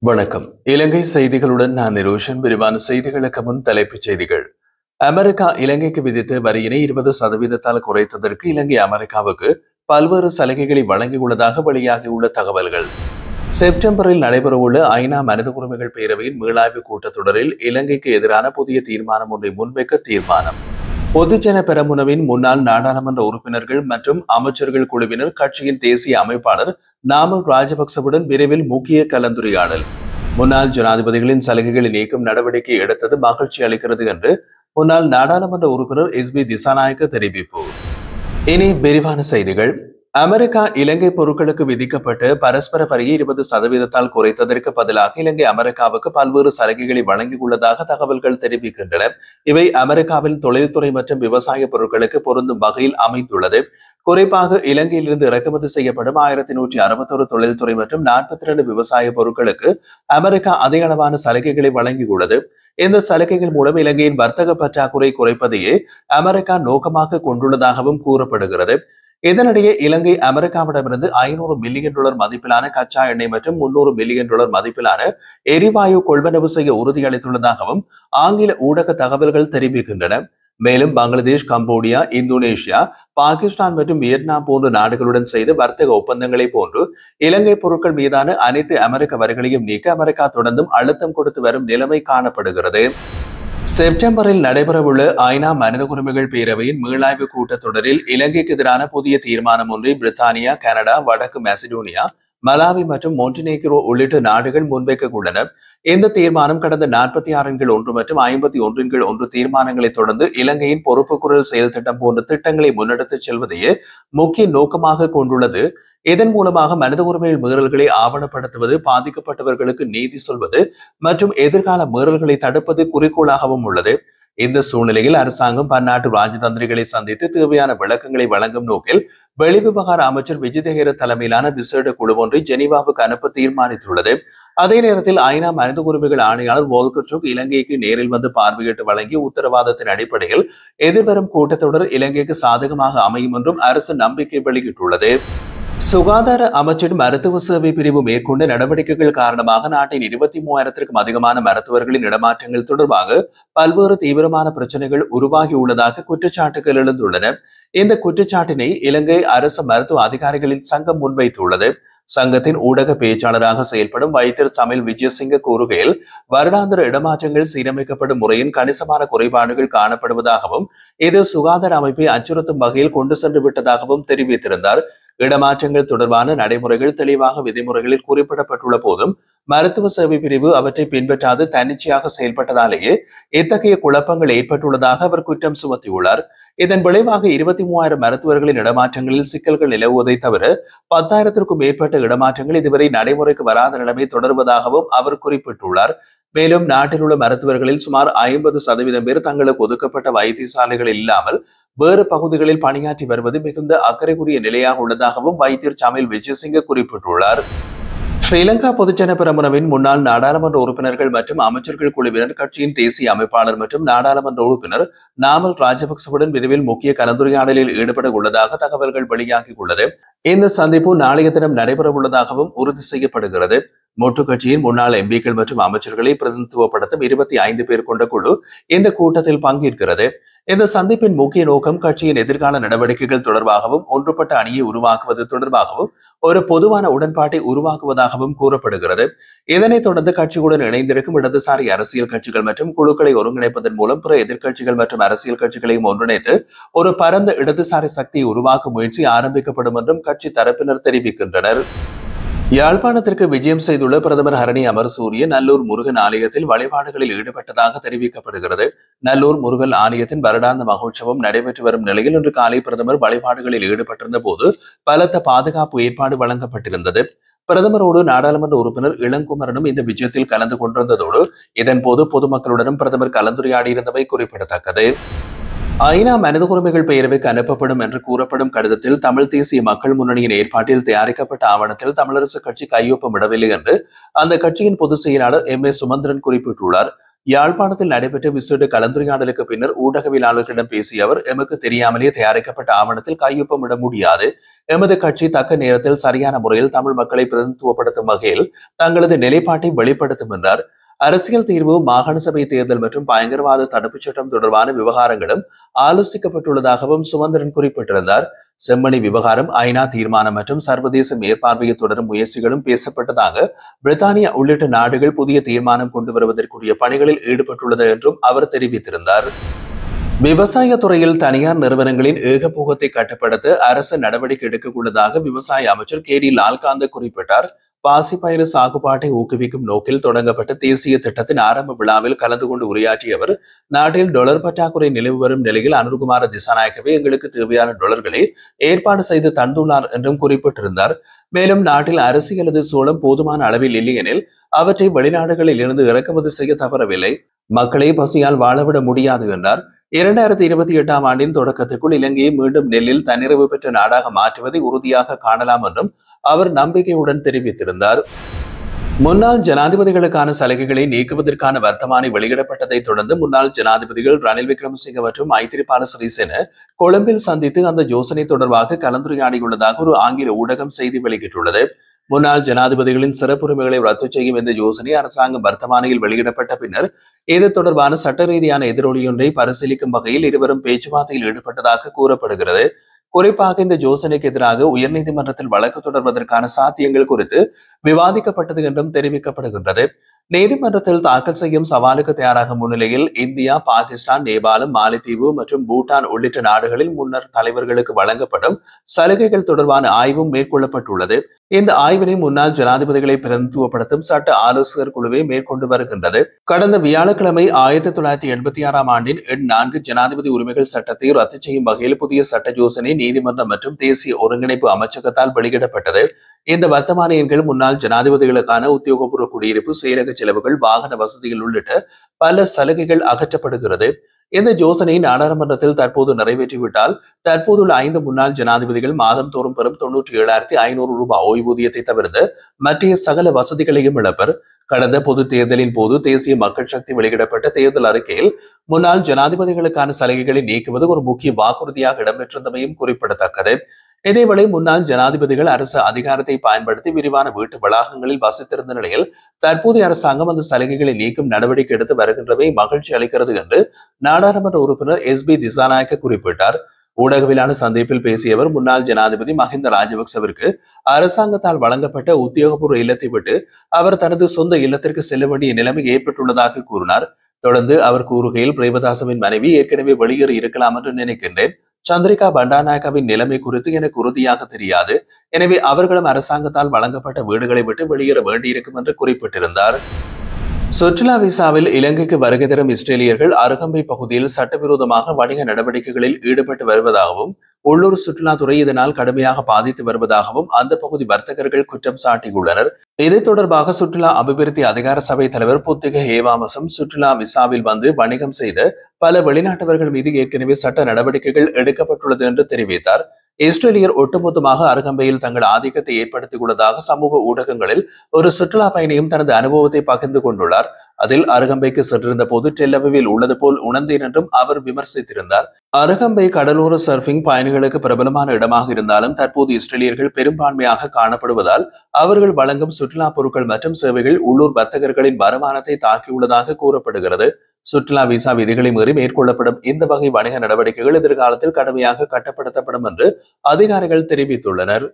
வணக்கம். இலங்கை செய்திகளுடன் நான் நிரோஷன். விரிவான செய்திகளுக்கு முன் தலைப்புச் செய்திகள். அமெரிக்கா இலங்கைக்கு விதித்த வரியினை 20% குறைத்ததற்கு இலங்கை அமெரிக்காவுக்கு பல்வேறு சலுகைகளை வழங்கியுள்ளதாக வெளியாகியுள்ள தகவல்கள். செப்டம்பரில் நடைபெறவுள்ள ஐநா மனித உரிமைகள் பேரவையின் மீளாய்வு கூட்டத்தொடரில் இலங்கைக்கு எதிரான புதிய தீர்மானம் ஒன்றை முன்வைக்க தீர்மானம். பொதுஜன பெரமுனவின் முன்னாள் நாடாளுமன்ற உறுப்பினர்கள் மற்றும் அமைச்சர்கள் குழுவினர் கட்சியின் தேசிய அமைப்பாளர் நாமல் ராஜபக்சவுடன் விரைவில் முக்கிய கலந்துரையாடல். முன்னாள் ஜனாதிபதிகளின் சலுகைகளை நீக்கும் நடவடிக்கை எடுத்தது மகிழ்ச்சி அளிக்கிறது என்று முன்னாள் நாடாளுமன்ற உறுப்பினர் எஸ்.பி. திசாநாயக்க தெரிவிப்பு. இனி விரிவான செய்திகள். அமெரிக்கா இலங்கை பொருட்களுக்கு விதிக்கப்பட்ட பரஸ்பர வரியை 20% குறைத்ததற்கு பதிலாக இலங்கை அமெரிக்காவுக்கு பல்வேறு சலுகைகளை வழங்கியுள்ளதாக தகவல்கள் தெரிவிக்கின்றன. இவை அமெரிக்காவின் தொழில்துறை மற்றும் விவசாய பொருட்களுக்கு பொருந்தும் வகையில் அமைந்துள்ளது. குறிப்பாக இலங்கையிலிருந்து இறக்குமதி செய்யப்படும் 1161 தொழில்துறை மற்றும் 42 விவசாய பொருட்களுக்கு அமெரிக்கா அதிக அளவான சலுகைகளை வழங்கியுள்ளது. இந்த சலுகைகள் மூலம் இலங்கையின் வர்த்தக பற்றாக்குறை குறைப்பதையே அமெரிக்கா நோக்கமாக கொண்டுள்ளதாகவும் கூறப்படுகிறது. இதனிடையே இலங்கை அமெரிக்காவிடமிருந்து $500 மில்லியன் மதிப்பிலான கச்சா எண்ணெய் மற்றும் $300 மில்லியன் மதிப்பிலான எரிவாயு கொள்வனவு செய்ய உறுதியளித்துள்ளதாகவும் ஆங்கில ஊடக தகவல்கள் தெரிவிக்கின்றன. மேலும் பங்களாதேஷ், கம்போடியா, இந்தோனேஷியா, பாகிஸ்தான் மற்றும் வியட்நாம் போன்ற நாடுகளுடன் செய்த வர்த்தக ஒப்பந்தங்களை போன்று இலங்கை பொருட்கள் மீதான அனைத்து அமெரிக்க வரிகளையும் நீக்க அமெரிக்கா தொடர்ந்தும் அழுத்தம் கொடுத்து வரும் நிலைமை காணப்படுகிறது. செப்டம்பரில் நடைபெறவுள்ள ஐநா மனித உரிமைகள் பேரவையின் மீளாய்வு கூட்டத்தொடரில் இலங்கைக்கு எதிரான புதிய தீர்மானம் ஒன்றை பிரித்தானியா, கனடா, வடக்கு மெசடோனியா, மலாவி மற்றும் மொன்டினேக்ரோ உள்ளிட்ட நாடுகள் முன்வைக்க உள்ளன. இந்த தீர்மானம் கடந்த 46 மற்றும் 51 தீர்மானங்களை தொடர்ந்து இலங்கையின் பொறுப்பு குரல் செயல் திட்டம் போன்ற திட்டங்களை முன்னெடுத்துச் செல்வதையே முக்கிய நோக்கமாக கொண்டுள்ளது. இதன் மூலமாக மனித உரிமைகள் மீறல்களை ஆவணப்படுத்துவது, பாதிக்கப்பட்டவர்களுக்கு நீதி சொல்வது மற்றும் எதிர்கால மீறல்களை தடுப்பது குறிக்கோளாகவும் உள்ளது. இந்த சூழ்நிலையில் அரசாங்கம் பன்னாட்டு ராஜதந்திரிகளை சந்தித்து தேவையான விளக்கங்களை வழங்கும் நோக்கில் வெளிவிவகார அமைச்சர் விஜிதஹேர தலைமையிலான விசேட குழு ஒன்றை ஜெனீவாவுக்கு அனுப்ப தீர்மானித்துள்ளது. அதே நேரத்தில் ஐநா மனித உரிமைகள் ஆணையாளர் வோல்கர் டர்க் இலங்கைக்கு நேரில் வந்து பார்வையிட்டு வழங்கிய உத்தரவாதத்தின் அடிப்படையில் எதிர்வரும் கூட்டத்தொடர் இலங்கைக்கு சாதகமாக அமையும் என்றும் அரசு நம்பிக்கை வெளியிட்டுள்ளது. சுகாதார அமைச்சின் மருத்துவ சேவை பிரிவு மேற்கொண்ட நடவடிக்கைகள் காரணமாக நாட்டின் 23,000க்கும் அதிகமான மருத்துவர்களின் இடமாற்றங்கள் தொடர்பாக பல்வேறு தீவிரமான பிரச்சனைகள் உருவாகியுள்ளதாக குற்றச்சாட்டுகள் எழுந்துள்ளன. இந்த குற்றச்சாட்டினை இலங்கை அரசு மருத்துவ அதிகாரிகளின் சங்கம் முன்வைத்துள்ளது. சங்கத்தின் ஊடக பேச்சாளராக செயல்படும் வைத்தியர் சமில் விஜயசிங்க கூறுகையில், வருடாந்திர இடமாற்றங்கள் சீரமைக்கப்படும் முறையின் கணிசமான குறைபாடுகள் காணப்படுவதாகவும் இது சுகாதார அமைப்பை அச்சுறுத்தும் வகையில் கொண்டு சென்று விட்டதாகவும் தெரிவித்திருந்தார். இடமாற்றங்கள் தொடர்பான நடைமுறைகள் தெளிவாக விதிமுறைகளில் குறிப்பிடப்பட்டுள்ள போதும் மருத்துவ சேவை பிரிவு அவற்றை பின்பற்றாது தன்னிச்சையாக செயல்பட்டதாலேயே இத்தகைய குழப்பங்கள் ஏற்பட்டுள்ளதாக அவர் குற்றம் சுமத்தியுள்ளார். இதன் விளைவாக 23,000 மருத்துவர்களின் இடமாற்றங்களில் சிக்கல்கள் நிலவுவதை தவிர 10,000க்கும் மேற்பட்ட இடமாற்றங்கள் இதுவரை நடைமுறைக்கு வராத நிலைமை தொடர்வதாகவும் அவர் குறிப்பிட்டுள்ளார். மேலும் நாட்டில் உள்ள மருத்துவர்களில் சுமார் 50% பேர் தங்களுக்கு ஒதுக்கப்பட்ட வைத்தியசாலைகள் இல்லாமல் வேறு பகுதிகளில் பணியாற்றி வருவது மிகுந்த அக்கறைக்குரிய நிலையாக உள்ளதாகவும் வைத்தியர் சமில் விஜயசிங்க குறிப்பிட்டுள்ளார். ஸ்ரீலங்கா பொதுஜன பெரமுனவின் முன்னாள் நாடாளுமன்ற உறுப்பினர்கள் மற்றும் அமைச்சர்கள் குழுவினர் கட்சியின் தேசிய அமைப்பாளர் மற்றும் நாடாளுமன்ற உறுப்பினர் நாமல் ராஜபக்சவுடன் விரைவில் முக்கிய கலந்துரையாடலில் ஈடுபட உள்ளதாக தகவல்கள் வெளியாகியுள்ளது. இந்த சந்திப்பு நாளைய தினம் நடைபெற உள்ளதாகவும் உறுதி செய்யப்படுகிறது. மொட்டு கட்சியின் முன்னாள் எம்பிக்கள் மற்றும் அமைச்சர்களை பிரதிநிதித்துவப்படுத்தும் 25 பேர் கொண்ட குழு இந்த கூட்டத்தில் பங்கேற்கிறது. இந்த சந்திப்பின் முக்கிய நோக்கம் கட்சியின் எதிர்கால நடவடிக்கைகள் தொடர்பாகவும் ஒன்றுபட்ட அணியை உருவாக்குவது தொடர்பாகவும் ஒரு பொதுவான உடன்பாட்டை உருவாக்குவதாகவும் கூறப்படுகிறது. இதனைத் தொடர்ந்து கட்சியுடன் இணைந்திருக்கும் இடதுசாரி அரசியல் கட்சிகள் மற்றும் குழுக்களை ஒருங்கிணைப்பதன் மூலம் பிற எதிர்க்கட்சிகள் மற்றும் அரசியல் கட்சிகளையும் ஒன்றிணைத்து ஒரு பரந்த இடதுசாரி சக்தியை உருவாக்கும் முயற்சி ஆரம்பிக்கப்படும் என்றும் கட்சி தரப்பினர் தெரிவிக்கின்றனர். யாழ்ப்பாணத்திற்கு விஜயம் செய்துள்ள பிரதமர் ஹரணி அமரசூரிய நல்லூர் முருகன் ஆலயத்தில் வழிபாடுகளில் ஈடுபட்டதாக தெரிவிக்கப்படுகிறது. நல்லூர் முருகன் ஆலயத்தின் வருடாந்த மகோற்சவம் நடைபெற்று வரும் நிலையில் இன்று காலை பிரதமர் வழிபாடுகளில் ஈடுபட்டிருந்த போது பலத்த பாதுகாப்பு ஏற்பாடு வழங்கப்பட்டிருந்தது. பிரதமரோடு நாடாளுமன்ற உறுப்பினர் இளங்குமரனும் இந்த விஜயத்தில் கலந்து கொண்டிருந்ததோடு இதன்போது பொதுமக்களுடனும் பிரதமர் கலந்துரையாடியிருந்தமை குறிப்பிடத்தக்கது. ஐநா மனித உரிமைகள் பேரவைக்கு அனுப்பப்படும் என்று கூறப்படும் கடிதத்தில் தமிழ் தேசிய மக்கள் முன்னணியின் ஏற்பாட்டில் தயாரிக்கப்பட்ட ஆவணத்தில் தமிழரசு கட்சி கையொப்பமிடவில்லை என்று அந்த கட்சியின் பொதுச் செயலாளர் எம்.ஏ. சுமந்திரன் குறிப்பிட்டுள்ளார். யாழ்ப்பாணத்தில் நடைபெற்ற விசேட கலந்துரையாடலுக்கு பின்னர் ஊடகவியலாளர்களிடம் பேசிய அவர், எமக்கு தெரியாமலே தயாரிக்கப்பட்ட ஆவணத்தில் கையொப்பமிட முடியாது. எமது கட்சி தக்க நேரத்தில் சரியான முறையில் தமிழ் மக்களை பிரதிநிதித்துவப்படுத்தும் வகையில் தங்களது நிலைப்பாட்டை வெளிப்படுத்தும் என்றார். அரசியல் தீர்வு, மாகாண சபை தேர்தல் மற்றும் பயங்கரவாத தடுப்புச் சட்டம் தொடர்பான விவகாரங்களும் ஆலோசிக்கப்பட்டுள்ளதாகவும் சுமந்திரன் குறிப்பிட்டிருந்தார். செம்மணி விவகாரம், ஐநா தீர்மானம் மற்றும் சர்வதேச மேற்பார்வையை தொடரும் முயற்சிகளும் பேசப்பட்டதாக பிரித்தானியா உள்ளிட்ட நாடுகள் புதிய தீர்மானம் கொண்டு வருவதற்குரிய பணிகளில் ஈடுபட்டுள்ளது என்றும் அவர் தெரிவித்திருந்தார். விவசாய துறையில் தனியார் நிறுவனங்களின் ஏகபோகத்தை கட்டுப்படுத்த அரசு நடவடிக்கை எடுக்க உள்ளதாக விவசாய அமைச்சர் கே டி லால்காந்த குறிப்பிட்டார். பாசிப்பயிறு சாகுபாட்டை ஊக்குவிக்கும் நோக்கில் தொடங்கப்பட்ட தேசிய திட்டத்தின் ஆரம்ப விழாவில் கலந்து கொண்டு உரையாற்றிய அவர், நாட்டில் டொலர் பற்றாக்குறை நிலவு வரும் நிலையில் அனுர்குமார திசாநாயக்கவே எங்களுக்கு தேவையான டொலர்களை ஏற்பாடு செய்து தந்துள்ளார் என்றும் குறிப்பிட்டிருந்தார். மேலும் நாட்டில் அரிசி அல்லது சோளம் போதுமான அளவில் இல்லையெனில் அவற்றை வெளிநாடுகளில் இருந்து இறக்குமதி செய்ய தவறவில்லை. மக்களை பசியால் வாழவிட முடியாது என்றார். 2028ஆம் ஆண்டின் தொடக்கத்துக்குள் இலங்கையை மீண்டும் நெல்லில் தன்னிறைவு பெற்ற நாடாக மாற்றுவதை உறுதியாக காணலாம் என்றும் அவர் நம்பிக்கையுடன் தெரிவித்திருந்தார். முன்னாள் ஜனாதிபதிகளுக்கான சலுகைகளை நீக்குவதற்கான வர்த்தமானி வெளியிடப்பட்டதை தொடர்ந்து முன்னாள் ஜனாதிபதிகள் ரணில் விக்ரமசிங்க மற்றும் மைத்திரிபால சிறிசேன கொழும்பில் சந்தித்து அந்த யோசனை தொடர்பாக கலந்துரையாடியுள்ளதாக ஒரு ஆங்கில ஊடகம் செய்தி வெளியிட்டுள்ளது. முன்னாள் ஜனாதிபதிகளின் சிறப்புரிமைகளை ரத்து செய்யும் இந்த யோசனை அரசாங்கம் வர்த்தமானியில் வெளியிடப்பட்ட பின்னர் இது தொடர்பான சட்ட ரீதியான எதிரொலியொன்றை பரிசீலிக்கும் வகையில் இருவரும் பேச்சுவார்த்தையில் ஈடுபட்டதாக கூறப்படுகிறது. குறிப்பாக இந்த யோசனைக்கு எதிராக உயர்நீதிமன்றத்தில் வழக்கு தொடர்வதற்கான சாத்தியங்கள் குறித்து விவாதிக்கப்பட்டது என்றும் தெரிவிக்கப்படுகின்றது. நீதிமன்றத்தில் தாக்கல் செய்யும் சவாலுக்கு தயாராகும் முன்னிலையில் இந்தியா, பாகிஸ்தான், நேபாளம், மாலைத்தீவு மற்றும் பூட்டான் உள்ளிட்ட நாடுகளில் முன்னர் தலைவர்களுக்கு வழங்கப்படும் சலுகைகள் தொடர்பான ஆய்வும் மேற்கொள்ளப்பட்டுள்ளது. இந்த ஆய்வினை முன்னாள் ஜனாதிபதிகளை பிரதிநிதித்துவப்படுத்தும் சட்ட ஆலோசகர் குழுவை மேற்கொண்டு வருகின்றது. கடந்த வியாழக்கிழமை 1986ஆம் ஆண்டின் 4 ஜனாதிபதி உரிமைகள் சட்டத்தை ரத்து செய்யும் வகையில் புதிய சட்ட யோசனை நீதிமன்றம் மற்றும் தேசிய ஒருங்கிணைப்பு அமைச்சகத்தால் வெளியிடப்பட்டது. இந்த வர்த்தமானியின் கீழ் முன்னாள் ஜனாதிபதிகளுக்கான உத்தியோகபூர்வ குடியிருப்பு, செயலக செலவுகள், வாகன வசதிகள் உள்ளிட்ட பல சலுகைகள் அகற்றப்படுகிறது. இந்த யோசனை நாடாளுமன்றத்தில் தற்போது நிறைவேற்றிவிட்டால் தற்போதுள்ள 5 முன்னாள் ஜனாதிபதிகள் மாதம் தோறும் பெறும் 97,500 ரூபாய் ஓய்வூதியத்தை தவிர்த்து மற்ற சகல வசதிகளையும் இழப்பர். கடந்த பொது தேர்தலின் போது தேசிய மக்கள் சக்தி வெளியிடப்பட்ட தேர்தல் அறிக்கையில் முன்னாள் ஜனாதிபதிகளுக்கான சலுகைகளை நீக்குவது ஒரு முக்கிய வாக்குறுதியாக இடம்பெற்றிருந்தமையும் குறிப்பிடத்தக்கது. இதேவேளை முன்னாள் ஜனாதிபதிகள் அரசு அதிகாரத்தை பயன்படுத்தி விரிவான வீட்டு வளாகங்களில் வசித்திருந்த நிலையில் தற்போதைய அரசாங்கம் அந்த சலுகைகளை நீக்கும் நடவடிக்கை எடுத்து வருகின்றவை மகிழ்ச்சி அளிக்கிறது என்று நாடாளுமன்ற உறுப்பினர் எஸ்.பி. திசாநாயக்க குறிப்பிட்டார். ஊடகவிலான சந்திப்பில் பேசிய அவர், முன்னாள் ஜனாதிபதி மஹிந்த ராஜபக்சவிற்கு அரசாங்கத்தால் வழங்கப்பட்ட உத்தியோகபூர்வ இல்லத்தை விட்டு அவர் தனது சொந்த இல்லத்திற்கு செல்ல வேண்டிய நிலைமை ஏற்பட்டுள்ளதாக கூறினார். தொடர்ந்து அவர் கூறுகையில், பிரேமதாசவின் மனைவி ஏற்கனவே வெளியேறி இருக்கலாம் என்று நினைக்கின்றேன். சந்திரிகா பண்டாநாயக்காவின் நிலைமை குறித்து எனக்கு உறுதியாக தெரியாது. எனவே அவர்களும் அரசாங்கத்தால் வழங்கப்பட்ட வீடுகளை விட்டு வெளியேற வேண்டியிருக்கும் என்று குறிப்பிட்டிருந்தார். சுற்றுலா விசாவில் இலங்கைக்கு வருகை தரும் இஸ்ரேலியர்கள் அருகம்பை பகுதியில் சட்டவிரோதமாக வணிக நடவடிக்கைகளில் ஈடுபட்டு வருவதாகவும் உள்ளூர் சுற்றுலாத்துறை இதனால் கடுமையாக பாதித்து வருவதாகவும் அந்த பகுதி வர்த்தகர்கள் குற்றம் சாட்டியுள்ளனர். இது தொடர்பாக சுற்றுலா அபிவிருத்தி அதிகார சபை தலைவர் புத்திக ஹேவாமசம் சுற்றுலா விசாவில் வந்து வணிகம் செய்த பல வெளிநாட்டவர்கள் மீது ஏற்கனவே சட்ட நடவடிக்கைகள் எடுக்கப்பட்டுள்ளது என்று தெரிவித்தார். இஸ்ரேலியர் ஒட்டுமொத்தமாக அருகம்பையில் தங்கள் ஆதிக்கத்தை ஏற்படுத்தியுள்ளதாக சமூக ஊடகங்களில் ஒரு சுற்றுலா பயணியும் தனது அனுபவத்தை பகிர்ந்து கொண்டுள்ளார். அதில் அருகம்பைக்கு சென்றிருந்த போது டெல்லவிவில் உள்ளது போல் உணர்ந்தேன் என்றும் அவர் விமர்சித்திருந்தார். அருகம்பை கடலோர சர்ஃபிங் பயணிகளுக்கு பிரபலமான இடமாக இருந்தாலும் தற்போது இஸ்ரேலியர்கள் பெரும்பான்மையாக காணப்படுவதால் அவர்கள் வழங்கும் சுற்றுலா பொருட்கள் மற்றும் சேவைகள் உள்ளூர் வர்த்தகர்களின் வருமானத்தை தாக்கியுள்ளதாக கூறப்படுகிறது. சுற்றுலா விசா விதிகளை மீறி மேற்கொள்ளப்படும் இந்த வகை வணிக நடவடிக்கைகள் எதிர்காலத்தில் கடுமையாக கட்டுப்படுத்தப்படும் என்று அதிகாரிகள் தெரிவித்துள்ளனர்.